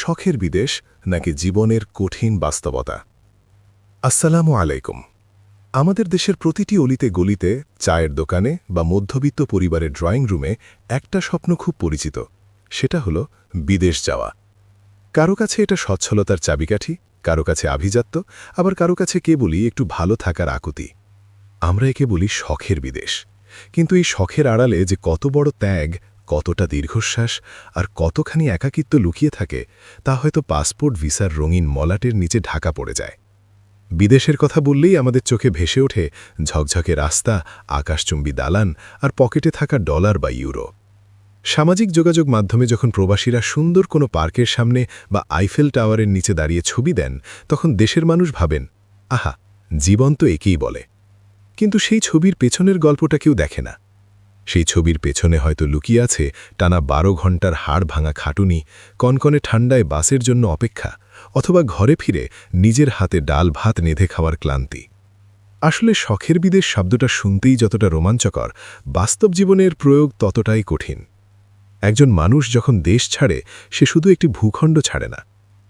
শখের বিদেশ নাকি জীবনের কঠিন বাস্তবতা? আসসালামু আলাইকুম। আমাদের দেশের প্রতিটি অলিতে গলিতে, চায়ের দোকানে বা মধ্যবিত্ত পরিবারের ড্রয়িং রুমে একটা স্বপ্ন খুব পরিচিত, সেটা হলো বিদেশ যাওয়া। কারো কাছে এটা সচ্ছলতার চাবিকাঠি, কারো কাছে আভিজাত্য, আবার কারো কাছে কেবলই একটু ভালো থাকার আকুতি। আমরা একে বলি শখের বিদেশ। কিন্তু এই শখের আড়ালে যে কত বড় ত্যাগ, কতটা দীর্ঘশ্বাস আর কতখানি একাকিত্ব লুকিয়ে থাকে, তা হয়তো পাসপোর্ট ভিসার রঙিন মলাটের নিচে ঢাকা পড়ে যায়। বিদেশের কথা বললেই আমাদের চোখে ভেসে ওঠে ঝকঝকে রাস্তা, আকাশচুম্বী দালান আর পকেটে থাকা ডলার বা ইউরো। সামাজিক যোগাযোগ মাধ্যমে যখন প্রবাসীরা সুন্দর কোনো পার্কের সামনে বা আইফেল টাওয়ারের নিচে দাঁড়িয়ে ছবি দেন, তখন দেশের মানুষ ভাবেন, আহা, জীবন তো একেই বলে। কিন্তু সেই ছবির পেছনের গল্পটা কেউ দেখে না। সেই ছবির পেছনে হয়তো লুকিয়ে আছে টানা 12 ঘণ্টার হাড় ভাঙা খাটুনি, কনকনে ঠান্ডায় বাসের জন্য অপেক্ষা, অথবা ঘরে ফিরে নিজের হাতে ডাল ভাত নেধে খাওয়ার ক্লান্তি। আসলে শখের বিদেশ শব্দটা শুনতেই যতটা রোমাঞ্চকর, বাস্তব জীবনের প্রয়োগ ততটাই কঠিন। একজন মানুষ যখন দেশ ছাড়ে, সে শুধু একটি ভূখণ্ড ছাড়ে না,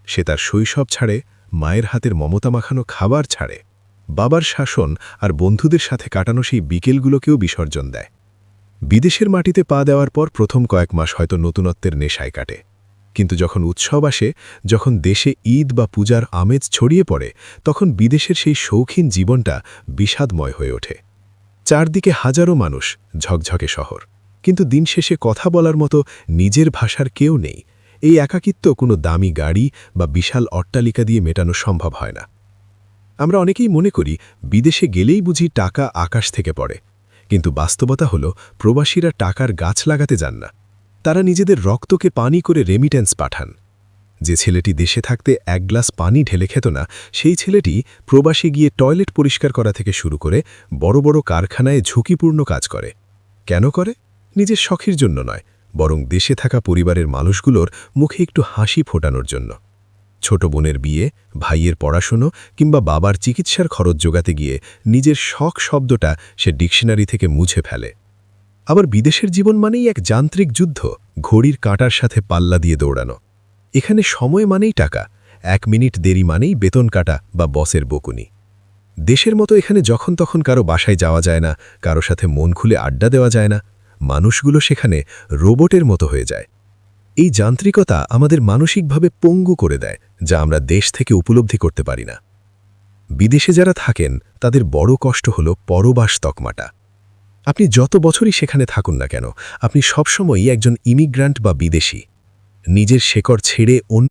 সে তার শৈশব ছাড়ে, মায়ের হাতের মমতা মাখানো খাবার ছাড়ে, বাবার শাসন আর বন্ধুদের সাথে কাটানো সেই বিকেলগুলোকেও বিসর্জন দেয়। বিদেশের মাটিতে পা দেওয়ার পর প্রথম কয়েক মাস হয়তো নতুনত্বের নেশায় কাটে, কিন্তু যখন উৎসব আসে, যখন দেশে ঈদ বা পূজার আমেজ ছড়িয়ে পড়ে, তখন বিদেশের সেই শৌখিন জীবনটা বিষাদময় হয়ে ওঠে। চারদিকে হাজারো মানুষ, ঝকঝকে শহর, কিন্তু দিন শেষে কথা বলার মতো নিজের ভাষার কেউ নেই। এই একাকিত্ব কোনো দামি গাড়ি বা বিশাল অট্টালিকা দিয়ে মেটানো সম্ভব হয় না। আমরা অনেকেই মনে করি বিদেশে গেলেই বুঝি টাকা আকাশ থেকে পড়ে, কিন্তু বাস্তবতা হলো প্রবাসীরা টাকার গাছ লাগাতে যান না, তারা নিজেদের রক্তকে পানি করে রেমিটেন্স পাঠান। যে ছেলেটি দেশে থাকতে এক গ্লাস পানি ঢেলে খেত না, সেই ছেলেটি প্রবাসে গিয়ে টয়লেট পরিষ্কার করা থেকে শুরু করে বড় বড় কারখানায় ঝুঁকিপূর্ণ কাজ করে। কেন করে? নিজের শখের জন্য নয়, বরং দেশে থাকা পরিবারের মানুষগুলোর মুখে একটু হাসি ফোটানোর জন্য। ছোট বোনের বিয়ে, ভাইয়ের পড়াশুনো কিংবা বাবার চিকিৎসার খরচ জোগাতে গিয়ে নিজের শখ শব্দটা সে ডিকশনারি থেকে মুছে ফেলে। আবার বিদেশের জীবন মানেই এক যান্ত্রিক যুদ্ধ, ঘড়ির কাঁটার সাথে পাল্লা দিয়ে দৌড়ানো। এখানে সময় মানেই টাকা, 1 মিনিট দেরি মানেই বেতন কাটা বা বসের বকুনি। দেশের মতো এখানে যখন তখন কারো বাসায় যাওয়া যায় না, কারো সাথে মন খুলে আড্ডা দেওয়া যায় না। মানুষগুলো সেখানে রোবটের মতো হয়ে যায়। এই যান্ত্রিকতা আমাদের মানসিকভাবে পঙ্গু করে দেয়, যা আমরা দেশ থেকে উপলব্ধি করতে পারি না। বিদেশে যারা থাকেন, তাদের বড় কষ্ট হল পরবাস তকমাটা। আপনি যত বছরই সেখানে থাকুন না কেন, আপনি সবসময়ই একজন ইমিগ্রান্ট বা বিদেশী। নিজের শেকড় ছেড়ে অন্য